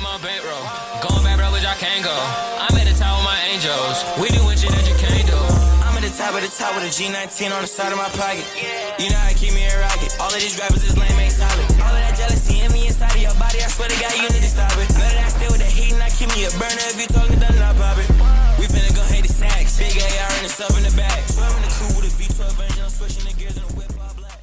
I'm on bankroll. Going back, bro, which I can't go. I'm at the top with my angels. We doing shit that you can't do. I'm at the top with a G19 on the side of my pocket. You know how to keep me a rocket. All of these rappers is lame, ain't solid. All of that jealousy in me inside of your body. I swear to God, you need to stop it. Better that I stay with the heat and I keep me a burner. If you talking, then I pop it. We finna go hate the sacks. Big AR and the sub in the back. 12 in the coupe with a V12 engine. I'm switching the gears and the whip all black.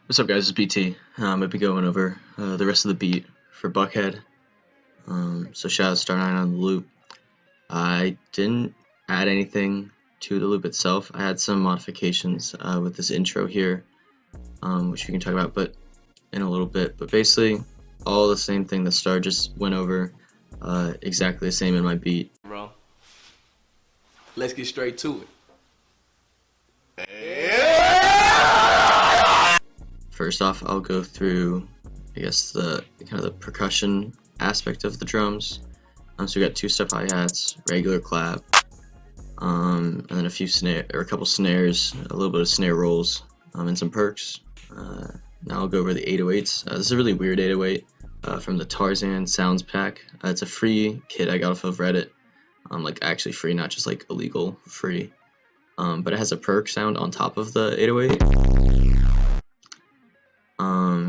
What's up, guys? It's BT. I'm going to be going over the rest of the beat for Buckhead. So shout out Star 9 on the loop. I didn't add anything to the loop itself. I had some modifications with this intro here, which we can talk about but in a little bit. But basically, all the same thing that Star just went over, exactly the same in my beat. Bro, let's get straight to it. First off, I'll go through, I guess, the kind of the percussion aspect of the drums. So we got 2-step hi-hats, regular clap, and then a couple snares, a little bit of snare rolls, and some perks. Now I'll go over the 808s. This is a really weird 808 from the Tarzan Sounds pack. It's a free kit I got off of Reddit, like actually free, not just like illegal, free. But it has a perk sound on top of the 808.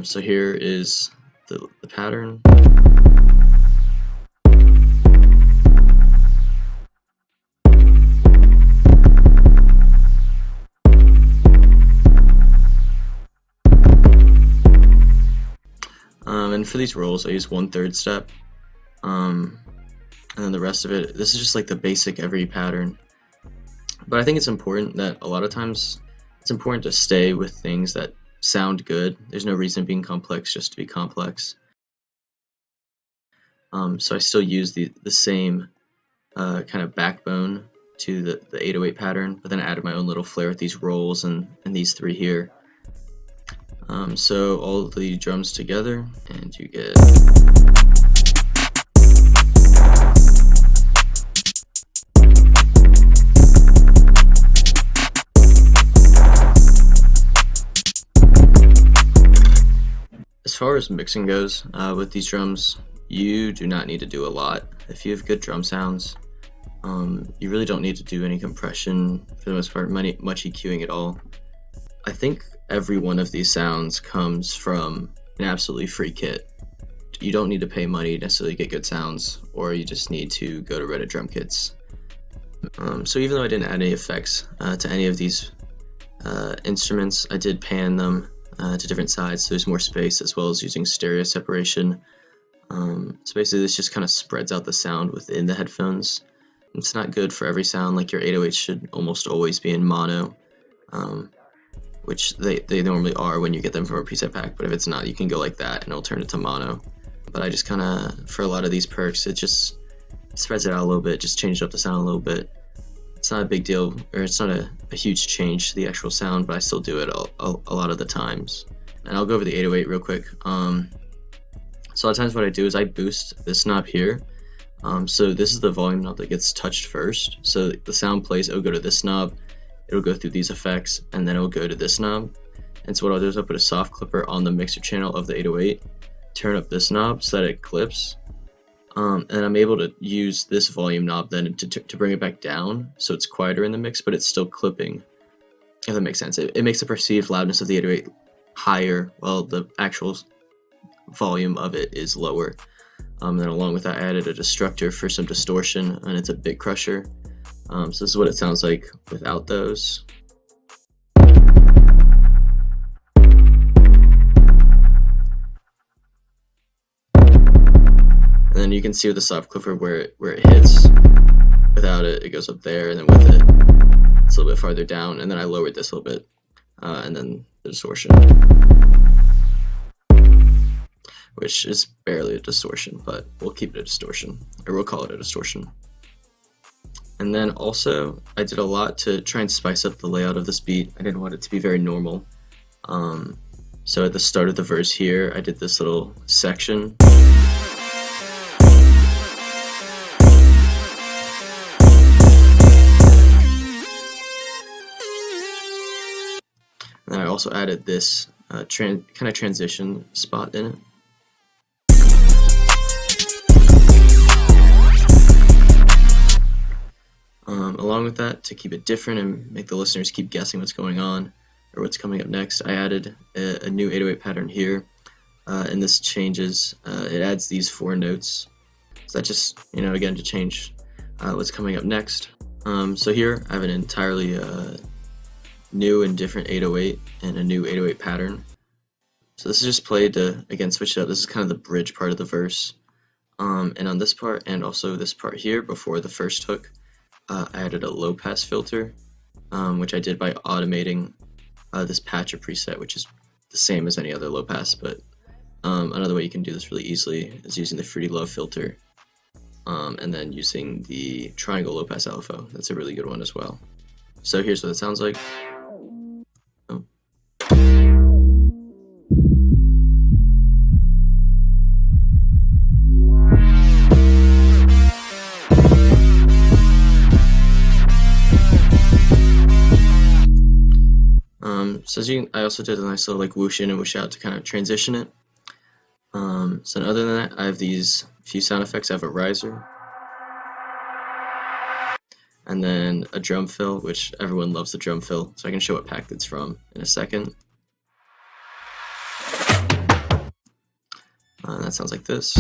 So here is the pattern. And for these rolls, I use 1/3 step. And then the rest of it, this is just like the basic every pattern. But I think it's important that a lot of times it's important to stay with things that sound good. There's no reason being complex just to be complex. So I still use the same kind of backbone to the 808 pattern, but then I added my own little flair with these rolls and these three here. So all the drums together, and you get as far as mixing goes, with these drums, you do not need to do a lot. If you have good drum sounds, you really don't need to do any compression for the most part, much EQing at all. I think every one of these sounds comes from an absolutely free kit. You don't need to pay money to necessarily get good sounds, or you just need to go to Reddit drum kits. So even though I didn't add any effects to any of these instruments, I did pan them to different sides so there's more space, as well as using stereo separation. So basically this just kind of spreads out the sound within the headphones. It's not good for every sound, like your 808s should almost always be in mono, which they normally are when you get them from a preset pack, but if it's not, you can go like that and it'll turn it to mono. But I just kind of, for a lot of these perks, it just spreads it out a little bit, just changes up the sound a little bit. It's not a big deal, or it's not a huge change to the actual sound, but I still do it a lot of the times. And I'll go over the 808 real quick. So a lot of times what I do is I boost this knob here. So this is the volume knob that gets touched first. So the sound plays, it'll go to this knob, it'll go through these effects, and then it'll go to this knob. And so what I'll do is I'll put a soft clipper on the mixer channel of the 808, turn up this knob so that it clips, and I'm able to use this volume knob then to bring it back down so it's quieter in the mix, but it's still clipping, if that makes sense. It makes the perceived loudness of the 808 higher while the actual volume of it is lower. Then along with that, I added a destructor for some distortion, and it's a bit crusher. So this is what it sounds like without those. And then you can see with the soft clipper where it hits. Without it, it goes up there, and then with it, it's a little bit farther down. And then I lowered this a little bit, and then the distortion, which is barely a distortion, but we'll keep it a distortion, or we'll call it a distortion. And then also, I did a lot to try and spice up the layout of this beat. I didn't want it to be very normal. So at the start of the verse here, I did this little section. And then I also added this kind of transition spot in it. Along with that, to keep it different and make the listeners keep guessing what's going on or what's coming up next, I added a new 808 pattern here, and this changes, it adds these 4 notes. So that just, again, to change what's coming up next. So here I have an entirely new and different 808 and a new 808 pattern. So this is just played to, again, switch it up. This is kind of the bridge part of the verse. And on this part, and also this part here, before the first hook, I added a low pass filter, which I did by automating this patcher preset, which is the same as any other low pass, but another way you can do this really easily is using the Fruity Love filter, and then using the triangle low pass LFO. That's a really good one as well. So here's what it sounds like. Oh. So as I also did a nice little like whoosh in and whoosh out to kind of transition it. So other than that, I have these few sound effects. I have a riser, and then a drum fill, which everyone loves the drum fill, so I can show what pack it's from in a second. That sounds like this.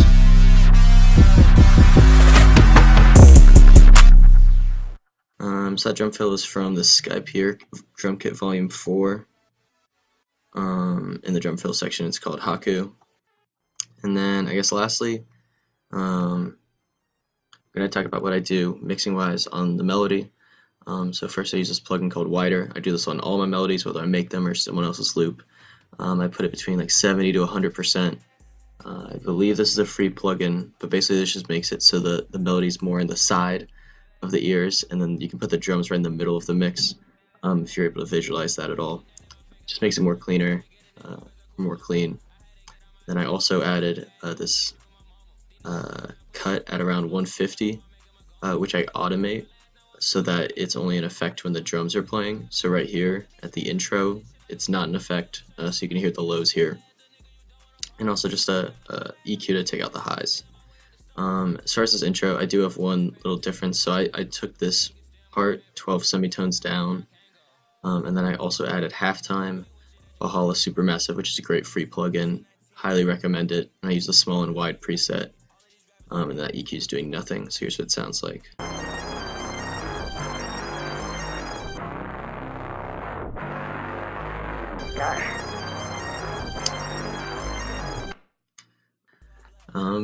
So that drum fill is from the Skype here, Drum Kit Volume 4. In the drum fill section, it's called Haku. And then I guess lastly, I'm going to talk about what I do mixing wise on the melody. So first I use this plugin called Wider. I do this on all my melodies, whether I make them or someone else's loop. I put it between like 70 to 100%. I believe this is a free plugin, but basically this just makes it so the melody's more in the side of the ears, and then you can put the drums right in the middle of the mix, if you're able to visualize that at all. It just makes it more cleaner, more clean. Then I also added this cut at around 150, which I automate so that it's only in effect when the drums are playing. So right here at the intro, it's not in effect, so you can hear the lows here. And also just a EQ to take out the highs. As far as this intro, I do have one little difference. So I took this part 12 semitones down, and then I also added halftime, Valhalla Supermassive, which is a great free plugin. Highly recommend it. And I use the small and wide preset, and that EQ is doing nothing. So here's what it sounds like.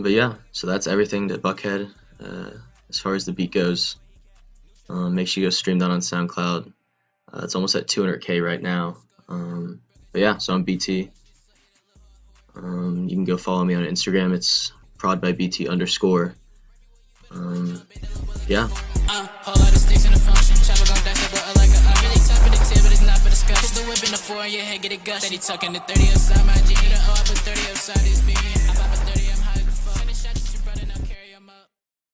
But yeah, so that's everything to Buckhead as far as the beat goes. Make sure you go stream that on SoundCloud. It's almost at 200K right now. But yeah, so I'm BT. You can go follow me on Instagram. It's prodbybt_. Yeah. Whole lot of sticks in the function. Chopper gon' dash that boy like a really top of the tip, but it's not for discussion. Just the whip in the 4 in your head, get it gush. Steady tucking the 30 outside my G. The O, I put 30 outside his B.